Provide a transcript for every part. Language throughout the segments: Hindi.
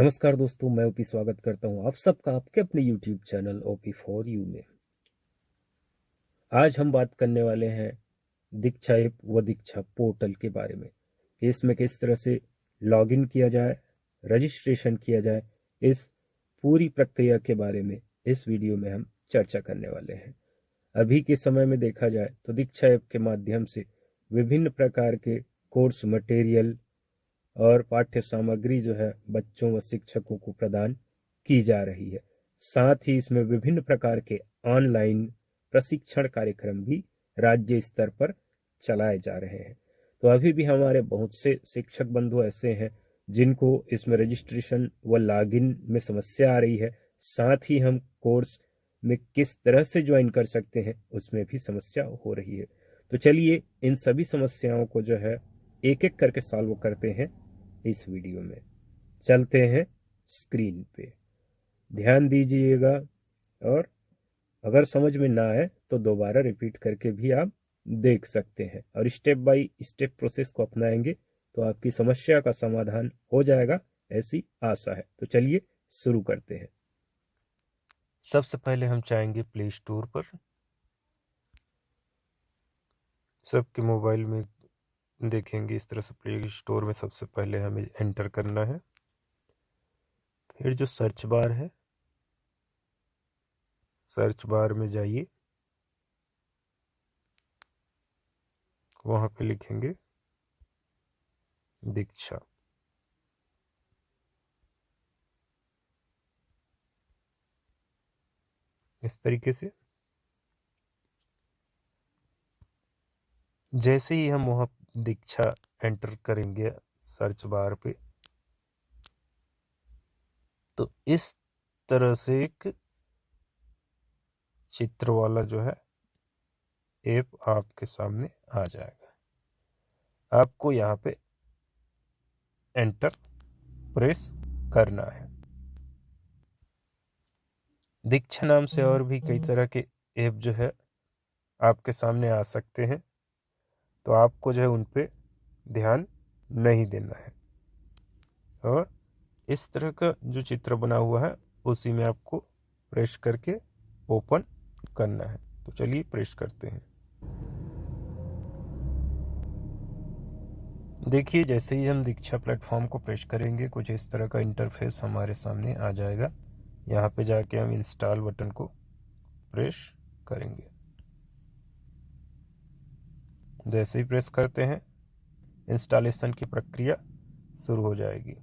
नमस्कार दोस्तों, मैं ओपी स्वागत करता हूं आप सबका आपके अपने YouTube channel OP for you में। आज हम बात करने वाले हैं दीक्षा ऐप व दीक्षा पोर्टल के बारे में कि इसमें किस तरह से लॉगिन किया जाए, रजिस्ट्रेशन किया जाए। इस पूरी प्रक्रिया के बारे में इस वीडियो में हम चर्चा करने वाले हैं। अभी के समय में देखा जाए तो दीक्षा ऐप के माध्यम से विभिन्न प्रकार के कोर्स मटेरियल और पाठ्य सामग्री जो है बच्चों व शिक्षकों को प्रदान की जा रही है। साथ ही इसमें विभिन्न प्रकार के ऑनलाइन प्रशिक्षण कार्यक्रम भी राज्य स्तर पर चलाए जा रहे हैं। तो अभी भी हमारे बहुत से शिक्षक बंधु ऐसे हैं जिनको इसमें रजिस्ट्रेशन व लॉगिन में समस्या आ रही है। साथ ही हम कोर्स में किस तरह से ज्वाइन कर सकते हैं उसमें भी समस्या हो रही है। तो चलिए इन सभी समस्याओं को जो है एक एक करके सॉल्व करते हैं इस वीडियो में। चलते हैं स्क्रीन पे, ध्यान दीजिएगा और अगर समझ में ना आए तो दोबारा रिपीट करके भी आप देख सकते हैं और स्टेप बाय स्टेप प्रोसेस को अपनाएंगे तो आपकी समस्या का समाधान हो जाएगा, ऐसी आशा है। तो चलिए शुरू करते हैं। सबसे पहले हम चाहेंगे प्ले स्टोर पर। सबके मोबाइल में देखेंगे इस तरह से प्ले स्टोर में सबसे पहले हमें एंटर करना है। फिर जो सर्च बार है, सर्च बार में जाइए, वहां पे लिखेंगे दीक्षा। इस तरीके से जैसे ही हम वहां दीक्षा एंटर करेंगे सर्च बार पे, तो इस तरह से एक चित्र वाला जो है ऐप आपके सामने आ जाएगा। आपको यहाँ पे एंटर प्रेस करना है। दीक्षा नाम से और भी कई तरह के ऐप जो है आपके सामने आ सकते हैं, तो आपको जो है उन पे ध्यान नहीं देना है और इस तरह का जो चित्र बना हुआ है उसी में आपको प्रेस करके ओपन करना है। तो चलिए प्रेस करते हैं। देखिए जैसे ही हम दीक्षा प्लेटफॉर्म को प्रेस करेंगे कुछ इस तरह का इंटरफेस हमारे सामने आ जाएगा। यहाँ पे जाके हम इंस्टॉल बटन को प्रेस करेंगे। जैसे ही प्रेस करते हैं इंस्टॉलेशन की प्रक्रिया शुरू हो जाएगी।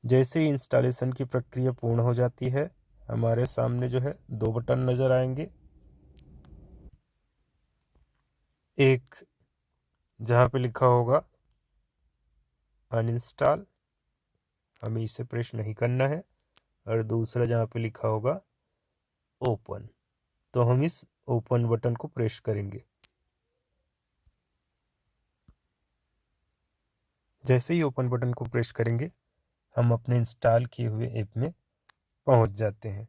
जैसे ही इंस्टॉलेशन की प्रक्रिया पूर्ण हो जाती है हमारे सामने जो है दो बटन नज़र आएंगे। एक जहाँ पे लिखा होगा अनइंस्टॉल, हमें इसे प्रेस नहीं करना है, और दूसरा जहाँ पे लिखा होगा ओपन, तो हम इस ओपन बटन को प्रेस करेंगे। जैसे ही ओपन बटन को प्रेस करेंगे हम अपने इंस्टॉल किए हुए ऐप में पहुंच जाते हैं।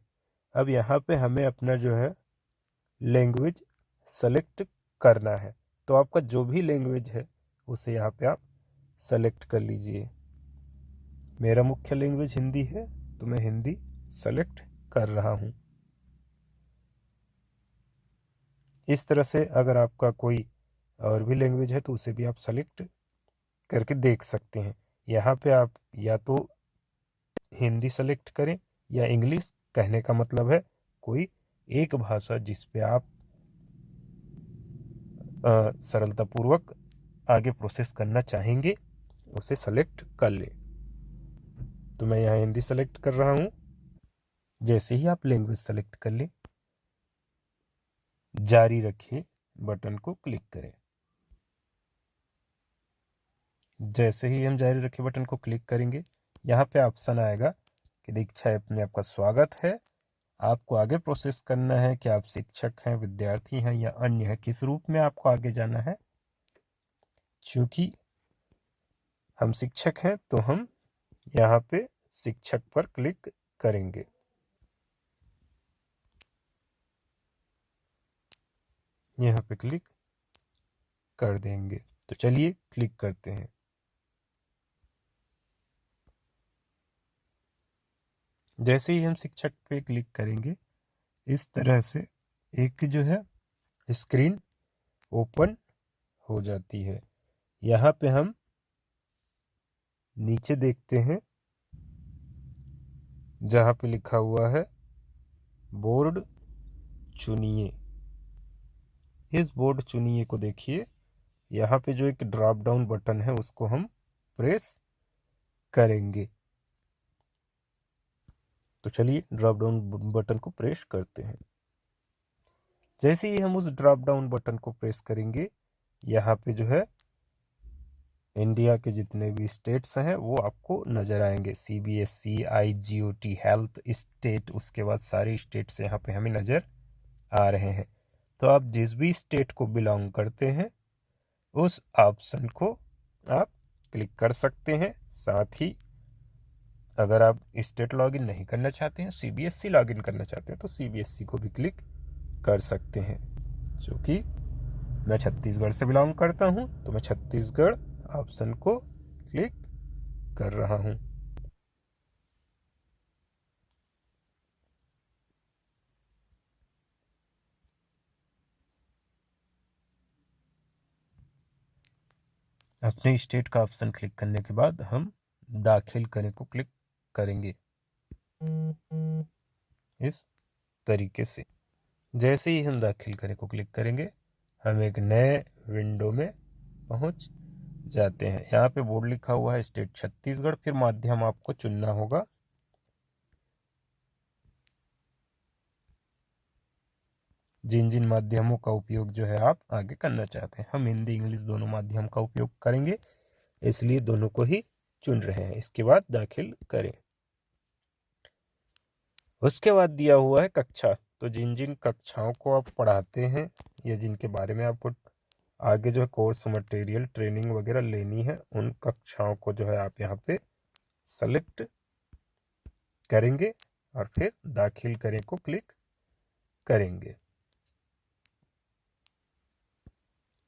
अब यहाँ पे हमें अपना जो है लैंग्वेज सेलेक्ट करना है। तो आपका जो भी लैंग्वेज है उसे यहाँ पे आप सेलेक्ट कर लीजिए। मेरा मुख्य लैंग्वेज हिंदी है तो मैं हिंदी सेलेक्ट कर रहा हूँ। इस तरह से अगर आपका कोई और भी लैंग्वेज है तो उसे भी आप सेलेक्ट करके देख सकते हैं। यहाँ पे आप या तो हिंदी सेलेक्ट करें या इंग्लिश, कहने का मतलब है कोई एक भाषा जिस पे आप सरलतापूर्वक आगे प्रोसेस करना चाहेंगे उसे सेलेक्ट कर ले। तो मैं यहाँ हिंदी सेलेक्ट कर रहा हूँ। जैसे ही आप लैंग्वेज सेलेक्ट कर ले जारी रखिए बटन को क्लिक करें। जैसे ही हम जारी रखे बटन को क्लिक करेंगे यहाँ पे ऑप्शन आएगा कि दीक्षा ऐप में आपका स्वागत है। आपको आगे प्रोसेस करना है कि आप शिक्षक हैं, विद्यार्थी हैं या अन्य है, किस रूप में आपको आगे जाना है। चूंकि हम शिक्षक हैं तो हम यहाँ पे शिक्षक पर क्लिक करेंगे। यहाँ पे क्लिक कर देंगे। तो चलिए क्लिक करते हैं। जैसे ही हम शिक्षक पे क्लिक करेंगे, इस तरह से एक जो है स्क्रीन ओपन हो जाती है। यहाँ पे हम नीचे देखते हैं जहाँ पे लिखा हुआ है बोर्ड चुनिए। इस बोर्ड चुनिए को देखिए, यहाँ पे जो एक ड्रॉप डाउन बटन है उसको हम प्रेस करेंगे। तो चलिए ड्रॉप डाउन बटन को प्रेस करते हैं। जैसे ही हम उस ड्रॉप डाउन बटन को प्रेस करेंगे, यहाँ पे जो है इंडिया के जितने भी स्टेट्स हैं वो आपको नज़र आएंगे। CBSE, IGOT, हेल्थ स्टेट, उसके बाद सारे स्टेट्स यहाँ पे हमें नज़र आ रहे हैं। तो आप जिस भी स्टेट को बिलोंग करते हैं उस ऑप्शन को आप क्लिक कर सकते हैं। साथ ही अगर आप स्टेट लॉगिन नहीं करना चाहते हैं, CBSE लॉगिन करना चाहते हैं, तो CBSE को भी क्लिक कर सकते हैं। क्योंकि मैं छत्तीसगढ़ से बिलोंग करता हूं तो मैं छत्तीसगढ़ ऑप्शन को क्लिक कर रहा हूं। अपने स्टेट का ऑप्शन क्लिक करने के बाद हम दाखिल करें को क्लिक करेंगे इस तरीके से। जैसे ही हम दाखिल करें को क्लिक करेंगे, हम एक नए विंडो में पहुंच जाते हैं। यहाँ पे बोर्ड लिखा हुआ है स्टेट छत्तीसगढ़, फिर माध्यम आपको चुनना होगा। जिन जिन माध्यमों का उपयोग जो है आप आगे करना चाहते हैं। हम हिंदी इंग्लिश दोनों माध्यम का उपयोग करेंगे, इसलिए दोनों को ही चुन रहे हैं। इसके बाद दाखिल करें। उसके बाद दिया हुआ है कक्षा। तो जिन जिन कक्षाओं को आप पढ़ाते हैं या जिनके बारे में आपको आगे जो है कोर्स मटेरियल ट्रेनिंग वगैरह लेनी है, उन कक्षाओं को जो है आप यहाँ पे सेलेक्ट करेंगे और फिर दाखिल करें को क्लिक करेंगे।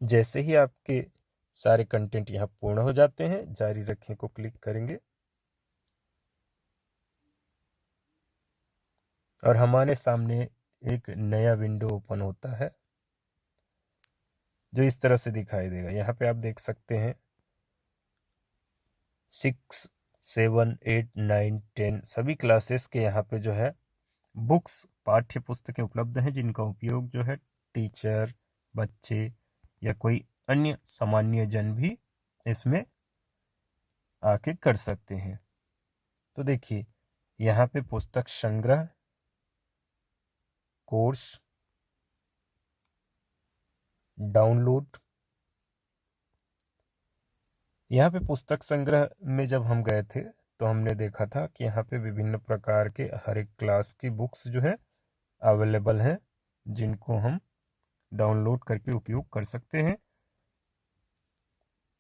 जैसे ही आपके सारे कंटेंट यहाँ पूर्ण हो जाते हैं, जारी रखें को क्लिक करेंगे और हमारे सामने एक नया विंडो ओपन होता है जो इस तरह से दिखाई देगा। यहाँ पे आप देख सकते हैं 6, 7, 8, 9, 10 सभी क्लासेस के यहाँ पे जो है बुक्स पाठ्य पुस्तकें उपलब्ध हैं, जिनका उपयोग जो है टीचर, बच्चे या कोई अन्य सामान्य जन भी इसमें आके कर सकते हैं। तो देखिए यहाँ पे पुस्तक संग्रह, कोर्स, डाउनलोड। यहाँ पे पुस्तक संग्रह में जब हम गए थे तो हमने देखा था कि यहाँ पे विभिन्न प्रकार के हर एक क्लास की बुक्स जो है अवेलेबल हैं, जिनको हम डाउनलोड करके उपयोग कर सकते हैं।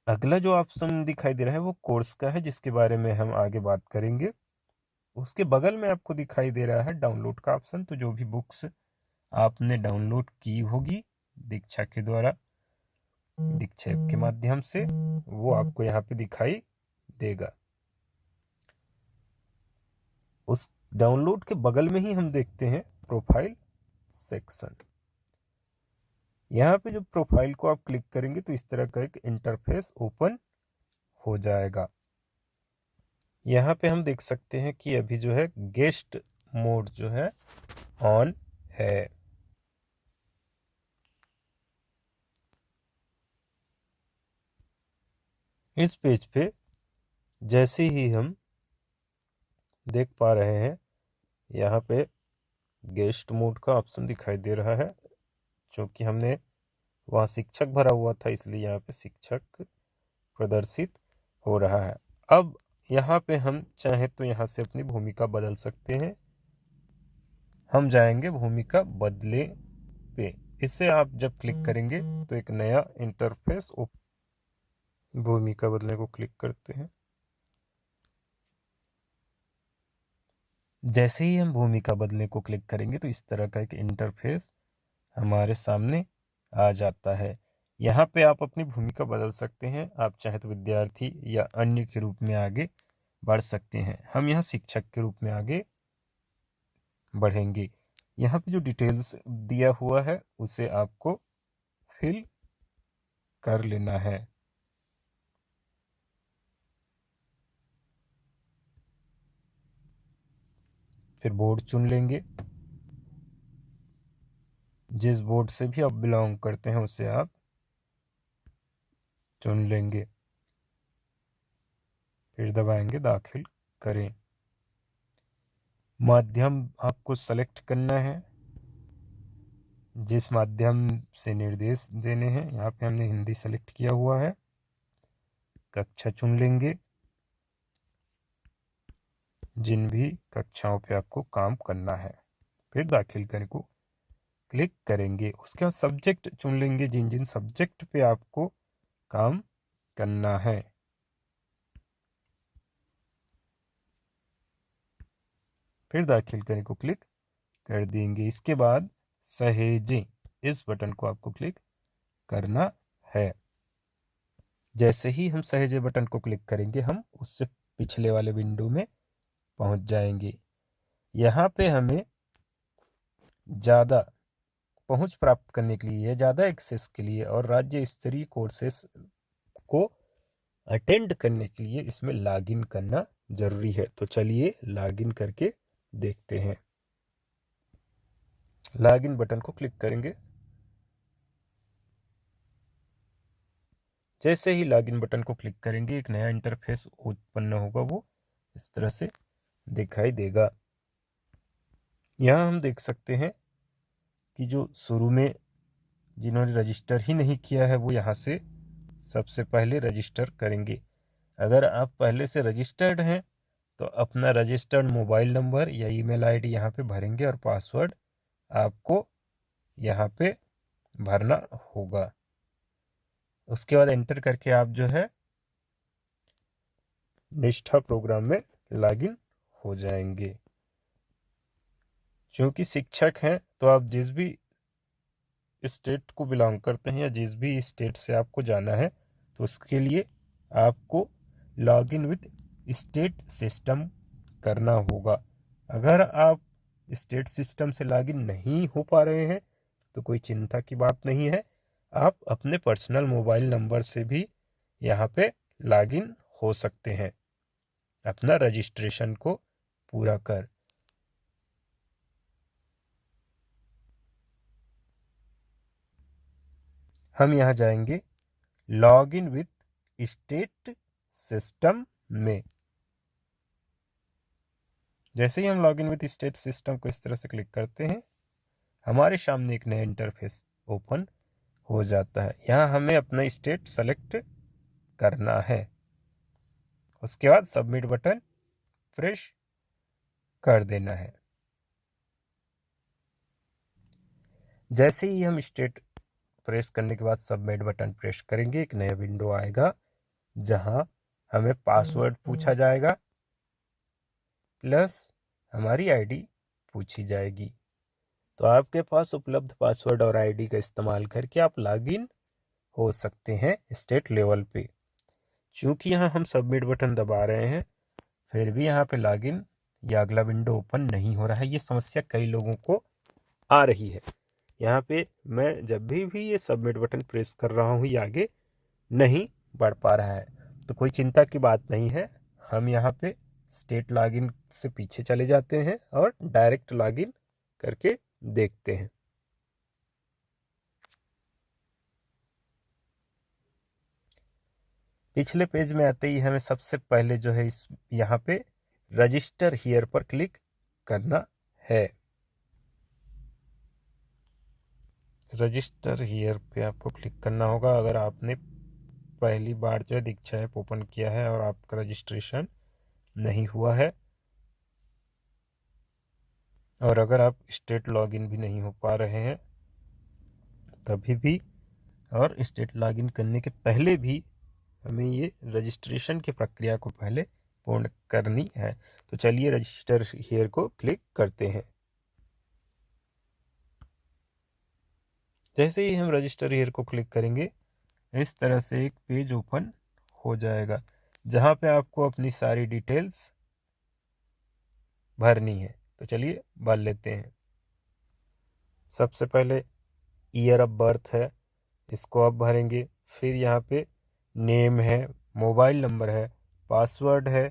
अगला जो ऑप्शन दिखाई दे रहा है वो कोर्स का है, जिसके बारे में हम आगे बात करेंगे। उसके बगल में आपको दिखाई दे रहा है डाउनलोड का ऑप्शन। तो जो भी बुक्स आपने डाउनलोड की होगी दीक्षा के द्वारा, दीक्षा ऐप के माध्यम से, वो आपको यहाँ पे दिखाई देगा। उस डाउनलोड के बगल में ही हम देखते हैं प्रोफाइल सेक्शन। यहाँ पे जो प्रोफाइल को आप क्लिक करेंगे तो इस तरह का एक इंटरफेस ओपन हो जाएगा। यहाँ पे हम देख सकते हैं कि अभी जो है गेस्ट मोड जो है ऑन है। इस पेज पे जैसे ही हम देख पा रहे हैं, यहाँ पे गेस्ट मोड का ऑप्शन दिखाई दे रहा है। क्योंकि हमने वहाँ शिक्षक भरा हुआ था, इसलिए यहाँ पे शिक्षक प्रदर्शित हो रहा है। अब यहाँ पे हम चाहे तो यहाँ से अपनी भूमिका बदल सकते हैं। हम जाएंगे भूमिका बदले पे। इसे आप जब क्लिक करेंगे तो एक नया इंटरफेस भूमिका बदलने को क्लिक करते हैं। जैसे ही हम भूमिका बदलने को क्लिक करेंगे तो इस तरह का एक इंटरफेस हमारे सामने आ जाता है। यहाँ पे आप अपनी भूमिका बदल सकते हैं। आप चाहे तो विद्यार्थी या अन्य के रूप में आगे बढ़ सकते हैं। हम यहाँ शिक्षक के रूप में आगे बढ़ेंगे। यहाँ पे जो डिटेल्स दिया हुआ है उसे आपको फिल कर लेना है। फिर बोर्ड चुन लेंगे। जिस बोर्ड से भी आप बिलोंग करते हैं उसे आप चुन लेंगे। फिर दबाएंगे दाखिल करें। माध्यम आपको सेलेक्ट करना है, जिस माध्यम से निर्देश देने हैं। यहाँ पे हमने हिंदी सेलेक्ट किया हुआ है। कक्षा चुन लेंगे, जिन भी कक्षाओं पे आपको काम करना है। फिर दाखिल करने को क्लिक करेंगे। उसके बाद सब्जेक्ट चुन लेंगे, जिन जिन सब्जेक्ट पे आपको काम करना है। फिर दाखिल करने को क्लिक कर देंगे। इसके बाद सहेजें, इस बटन को आपको क्लिक करना है। जैसे ही हम सहेजे बटन को क्लिक करेंगे, हम उससे पिछले वाले विंडो में पहुंच जाएंगे। यहाँ पे हमें ज़्यादा पहुंच प्राप्त करने के लिए, ज़्यादा एक्सेस के लिए और राज्य स्तरीय कोर्सेस को अटेंड करने के लिए इसमें लॉगिन करना ज़रूरी है। तो चलिए लॉगिन करके देखते हैं। लॉगिन बटन को क्लिक करेंगे। जैसे ही लॉगिन बटन को क्लिक करेंगे, एक नया इंटरफेस उत्पन्न होगा। वो इस तरह से दिखाई देगा। यहाँ हम देख सकते हैं कि जो शुरू में जिन्होंने रजिस्टर ही नहीं किया है वो यहाँ से सबसे पहले रजिस्टर करेंगे। अगर आप पहले से रजिस्टर्ड हैं तो अपना रजिस्टर्ड मोबाइल नंबर या ईमेल आईडी यहाँ पे भरेंगे और पासवर्ड आपको यहाँ पे भरना होगा। उसके बाद एंटर करके आप जो है निष्ठा प्रोग्राम में लॉगिन हो जाएंगे। क्योंकि शिक्षक हैं तो आप जिस भी स्टेट को बिलोंग करते हैं या जिस भी स्टेट से आपको जाना है, तो उसके लिए आपको लॉगिन विद स्टेट सिस्टम करना होगा। अगर आप स्टेट सिस्टम से लॉगिन नहीं हो पा रहे हैं तो कोई चिंता की बात नहीं है। आप अपने पर्सनल मोबाइल नंबर से भी यहाँ पे लॉगिन हो सकते हैं अपना रजिस्ट्रेशन को पूरा कर। हम यहाँ जाएंगे लॉगिन विद स्टेट सिस्टम में। जैसे ही हम लॉगिन विद स्टेट सिस्टम को इस तरह से क्लिक करते हैं, हमारे सामने एक नया इंटरफेस ओपन हो जाता है। यहाँ हमें अपना स्टेट सेलेक्ट करना है। उसके बाद सबमिट बटन प्रेस कर देना है। जैसे ही हम स्टेट प्रेस करने के बाद सबमिट बटन प्रेस करेंगे, एक नया विंडो आएगा जहां हमें पासवर्ड पूछा जाएगा प्लस हमारी आईडी पूछी जाएगी। तो आपके पास उपलब्ध पासवर्ड और आईडी का इस्तेमाल करके आप लॉगिन हो सकते हैं स्टेट लेवल पे। चूंकि यहाँ हम सबमिट बटन दबा रहे हैं, फिर भी यहाँ पे लॉगिन या अगला विंडो ओपन नहीं हो रहा है। ये समस्या कई लोगों को आ रही है। यहाँ पे मैं जब भी ये सबमिट बटन प्रेस कर रहा हूँ, ये आगे नहीं बढ़ पा रहा है। तो कोई चिंता की बात नहीं है। हम यहाँ पे स्टेट लॉगिन से पीछे चले जाते हैं और डायरेक्ट लॉगिन करके देखते हैं। पिछले पेज में आते ही हमें सबसे पहले जो है इस यहाँ पे रजिस्टर हियर पर क्लिक करना है। रजिस्टर हियर पे आपको क्लिक करना होगा अगर आपने पहली बार जो है दीक्षा ऐप ओपन किया है और आपका रजिस्ट्रेशन नहीं हुआ है, और अगर आप स्टेट लॉगिन भी नहीं हो पा रहे हैं तभी भी, और स्टेट लॉगिन करने के पहले भी हमें ये रजिस्ट्रेशन की प्रक्रिया को पहले पूर्ण करनी है। तो चलिए रजिस्टर हियर को क्लिक करते हैं। जैसे ही हम रजिस्टर हियर को क्लिक करेंगे, इस तरह से एक पेज ओपन हो जाएगा जहाँ पे आपको अपनी सारी डिटेल्स भरनी है। तो चलिए भर लेते हैं। सबसे पहले ईयर ऑफ बर्थ है, इसको आप भरेंगे। फिर यहाँ पे नेम है, मोबाइल नंबर है, पासवर्ड है,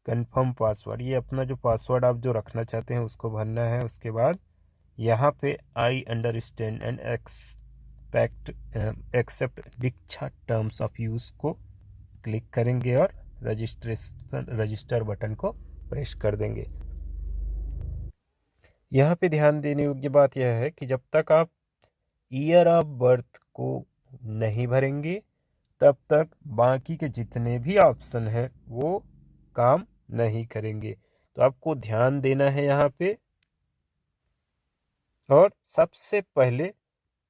कंफर्म पासवर्ड, ये अपना जो पासवर्ड आप जो रखना चाहते हैं उसको भरना है। उसके बाद यहाँ पे I understand and accept Diksha terms of use को क्लिक करेंगे और रजिस्टर बटन को प्रेस कर देंगे। यहाँ पे ध्यान देने योग्य बात यह है कि जब तक आप ईयर ऑफ बर्थ को नहीं भरेंगे तब तक बाकी के जितने भी ऑप्शन हैं वो काम नहीं करेंगे। तो आपको ध्यान देना है यहाँ पे। और सबसे पहले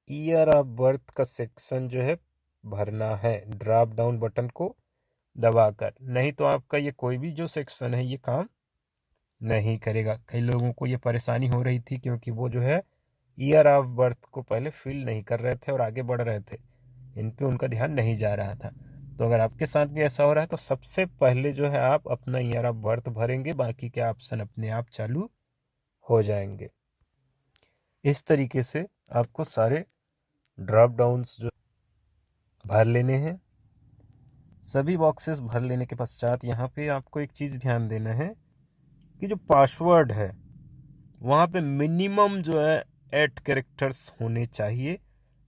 ईयर ऑफ बर्थ का सेक्शन जो है भरना है ड्रॉप डाउन बटन को दबाकर, नहीं तो आपका ये कोई भी जो सेक्शन है ये काम नहीं करेगा। कई लोगों को ये परेशानी हो रही थी क्योंकि वो जो है ईयर ऑफ बर्थ को पहले फिल नहीं कर रहे थे और आगे बढ़ रहे थे, इन पे उनका ध्यान नहीं जा रहा था। तो अगर आपके साथ भी ऐसा हो रहा है तो सबसे पहले जो है आप अपना ईयर ऑफ बर्थ भरेंगे, बाकी के ऑप्शन अपने आप चालू हो जाएंगे। इस तरीके से आपको सारे ड्रॉप डाउन्स जो भर लेने हैं। सभी बॉक्सेस भर लेने के पश्चात यहाँ पे आपको एक चीज़ ध्यान देना है कि जो पासवर्ड है वहाँ पे मिनिमम जो है 8 कैरेक्टर्स होने चाहिए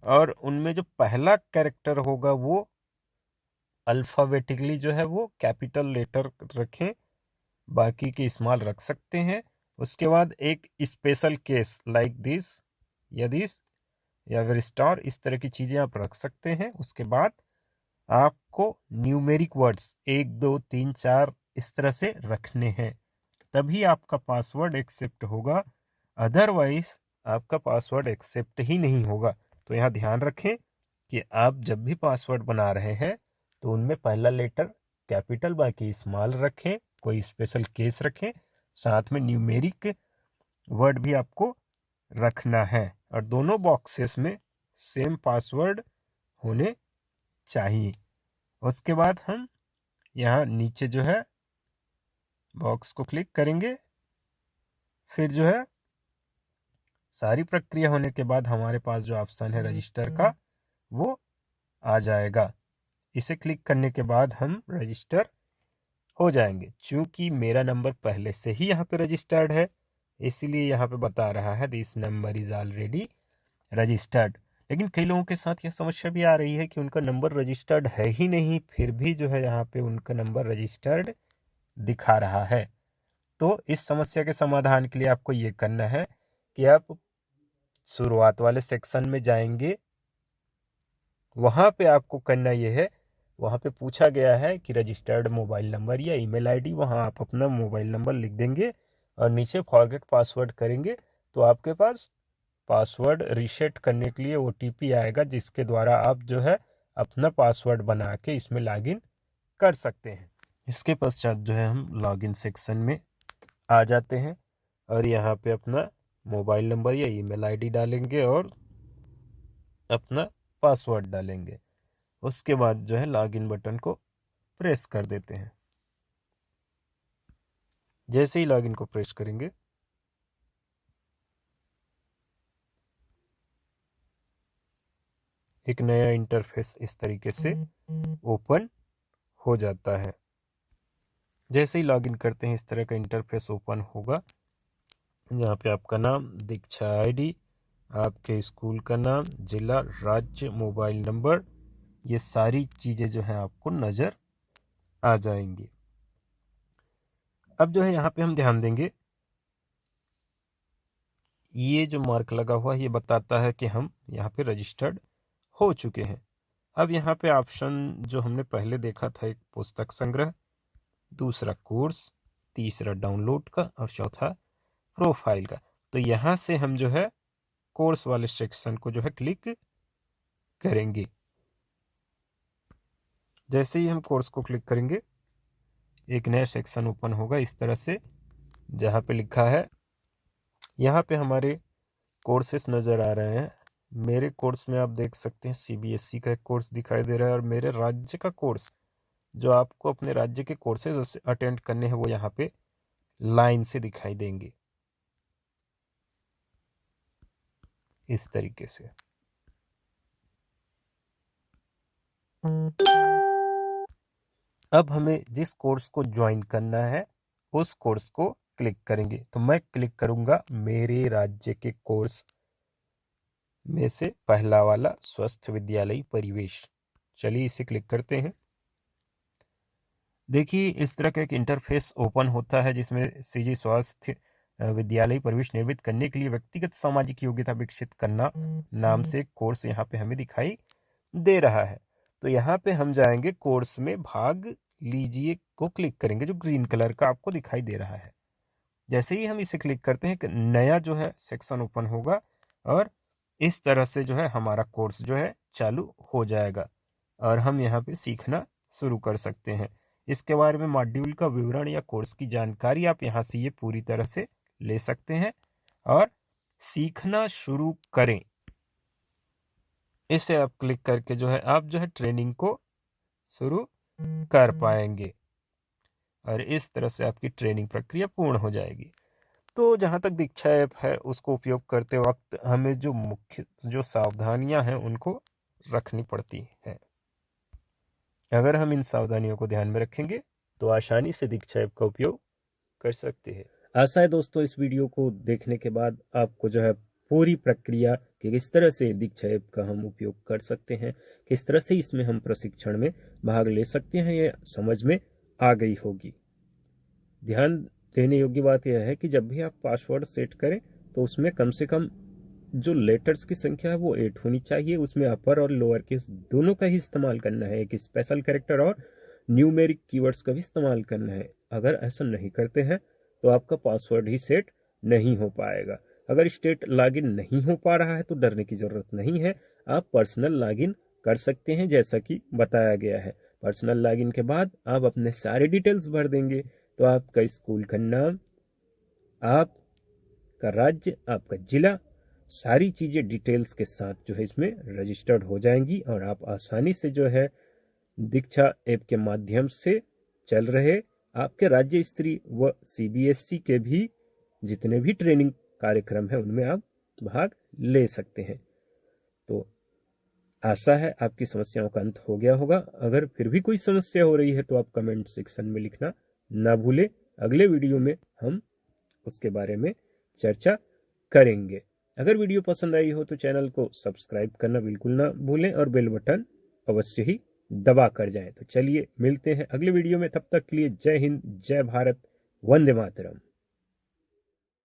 और उनमें जो पहला कैरेक्टर होगा वो अल्फ़ाबेटिकली जो है वो कैपिटल लेटर रखें, बाकी के स्मॉल रख सकते हैं। उसके बाद एक स्पेशल केस लाइक दिस या दिस या फिर स्टार, इस तरह की चीज़ें आप रख सकते हैं। उसके बाद आपको न्यूमेरिक वर्ड्स 1 2 3 4 इस तरह से रखने हैं, तभी आपका पासवर्ड एक्सेप्ट होगा, अदरवाइज आपका पासवर्ड एक्सेप्ट ही नहीं होगा। तो यहाँ ध्यान रखें कि आप जब भी पासवर्ड बना रहे हैं तो उनमें पहला लेटर कैपिटल बाकी स्मॉल रखें, कोई स्पेशल केस रखें, साथ में न्यूमेरिक वर्ड भी आपको रखना है और दोनों बॉक्सेस में सेम पासवर्ड होने चाहिए। उसके बाद हम यहाँ नीचे जो है बॉक्स को क्लिक करेंगे। फिर जो है सारी प्रक्रिया होने के बाद हमारे पास जो ऑप्शन है रजिस्टर का वो आ जाएगा। इसे क्लिक करने के बाद हम रजिस्टर हो जाएंगे। चूंकि मेरा नंबर पहले से ही यहाँ पे रजिस्टर्ड है इसलिए यहाँ पे बता रहा है this number is already registered. लेकिन कई लोगों के साथ यह समस्या भी आ रही है कि उनका नंबर रजिस्टर्ड है ही नहीं, फिर भी जो है यहाँ पे उनका नंबर रजिस्टर्ड दिखा रहा है। तो इस समस्या के समाधान के लिए आपको ये करना है कि आप शुरुआत वाले सेक्शन में जाएंगे, वहाँ पे आपको करना ये है, वहाँ पे पूछा गया है कि रजिस्टर्ड मोबाइल नंबर या ईमेल आईडी, वहाँ आप अपना मोबाइल नंबर लिख देंगे और नीचे फॉरगेट पासवर्ड करेंगे तो आपके पास पासवर्ड रीसेट करने के लिए OTP आएगा, जिसके द्वारा आप जो है अपना पासवर्ड बना के इसमें लॉगिन कर सकते हैं। इसके पश्चात जो है हम लॉगिन सेक्शन में आ जाते हैं और यहाँ पे अपना मोबाइल नंबर या ईमेल आईडी डालेंगे और अपना पासवर्ड डालेंगे। उसके बाद जो है लॉगिन बटन को प्रेस कर देते हैं। जैसे ही लॉगिन को प्रेस करेंगे एक नया इंटरफेस इस तरीके से ओपन हो जाता है। जैसे ही लॉगिन करते हैं इस तरह का इंटरफेस ओपन होगा। यहाँ पे आपका नाम, दीक्षा आईडी, आपके स्कूल का नाम, जिला, राज्य, मोबाइल नंबर, ये सारी चीज़ें जो हैं आपको नज़र आ जाएंगी। अब जो है यहाँ पे हम ध्यान देंगे, ये जो मार्क लगा हुआ है ये बताता है कि हम यहाँ पे रजिस्टर्ड हो चुके हैं। अब यहाँ पे ऑप्शन जो हमने पहले देखा था, एक पुस्तक संग्रह, दूसरा कोर्स, तीसरा डाउनलोड का और चौथा प्रोफाइल का। तो यहाँ से हम जो है कोर्स वाले सेक्शन को जो है क्लिक करेंगे। जैसे ही हम कोर्स को क्लिक करेंगे एक नया सेक्शन ओपन होगा इस तरह से, जहाँ पे लिखा है, यहाँ पे हमारे कोर्सेस नज़र आ रहे हैं। मेरे कोर्स में आप देख सकते हैं सीबीएसई का एक कोर्स दिखाई दे रहा है और मेरे राज्य का कोर्स जो आपको अपने राज्य के कोर्सेज अटेंड करने हैं वो यहाँ पे लाइन से दिखाई देंगे इस तरीके से। अब हमें जिस कोर्स को ज्वाइन करना है उस कोर्स को क्लिक करेंगे। तो मैं क्लिक करूंगा मेरे राज्य के कोर्स में से पहला वाला स्वस्थ विद्यालय परिवेश। चलिए इसे क्लिक करते हैं। देखिए इस तरह का एक इंटरफेस ओपन होता है जिसमें सीजी स्वास्थ्य विद्यालय परिवेश निर्मित करने के लिए व्यक्तिगत सामाजिक योग्यता विकसित करना नाम से कोर्स यहाँ पे हमें दिखाई दे रहा है। तो यहाँ पे हम जाएंगे कोर्स में भाग लीजिए को क्लिक करेंगे जो ग्रीन कलर का आपको दिखाई दे रहा है। जैसे ही हम इसे क्लिक करते हैं नया जो है सेक्शन ओपन होगा और इस तरह से जो है हमारा कोर्स जो है चालू हो जाएगा और हम यहाँ पे सीखना शुरू कर सकते हैं। इसके बारे में मॉड्यूल का विवरण या कोर्स की जानकारी आप यहाँ से ये पूरी तरह से ले सकते हैं और सीखना शुरू करें। इसे आप क्लिक करके जो है आप जो है ट्रेनिंग को शुरू कर पाएंगे और इस तरह से आपकी ट्रेनिंग प्रक्रिया पूर्ण हो जाएगी। तो जहाँ तक दीक्षा ऐप है उसको उपयोग करते वक्त हमें जो मुख्य जो सावधानियां हैं उनको रखनी पड़ती हैं। अगर हम इन सावधानियों को ध्यान में रखेंगे तो आसानी से दीक्षा ऐप का उपयोग कर सकते हैं। आशा है दोस्तों इस वीडियो को देखने के बाद आपको जो है पूरी प्रक्रिया कि किस तरह से दीक्षा ऐप का हम उपयोग कर सकते हैं, किस तरह से इसमें हम प्रशिक्षण में भाग ले सकते हैं, ये समझ में आ गई होगी। ध्यान देने योग्य बात यह है कि जब भी आप पासवर्ड सेट करें तो उसमें कम से कम जो लेटर्स की संख्या है वो 8 होनी चाहिए। उसमें अपर और लोअर केस दोनों का ही इस्तेमाल करना है, एक स्पेशल कैरेक्टर और न्यूमेरिक कीवर्ड्स का भी इस्तेमाल करना है। अगर ऐसा नहीं करते हैं तो आपका पासवर्ड ही सेट नहीं हो पाएगा। अगर स्टेट लॉगिन नहीं हो पा रहा है तो डरने की जरूरत नहीं है, आप पर्सनल लॉगिन कर सकते हैं जैसा कि बताया गया है। पर्सनल लॉगिन के बाद आप अपने सारे डिटेल्स भर देंगे तो आपका स्कूल का नाम, आपका राज्य, आपका जिला, सारी चीजें डिटेल्स के साथ जो है इसमें रजिस्टर्ड हो जाएंगी और आप आसानी से जो है दीक्षा ऐप के माध्यम से चल रहे आपके राज्य स्तरीय व सीबीएसई के भी जितने भी ट्रेनिंग कार्यक्रम है उनमें आप भाग ले सकते हैं। तो आशा है आपकी समस्याओं का अंत हो गया होगा। अगर फिर भी कोई समस्या हो रही है तो आप कमेंट सेक्शन में लिखना ना भूलें। अगले वीडियो में हम उसके बारे में चर्चा करेंगे। अगर वीडियो पसंद आई हो तो चैनल को सब्सक्राइब करना बिल्कुल ना भूलें और बेल बटन अवश्य ही दबा कर जाएं। तो चलिए मिलते हैं अगले वीडियो में, तब तक के लिए जय हिंद, जय भारत, वंदे मातरम।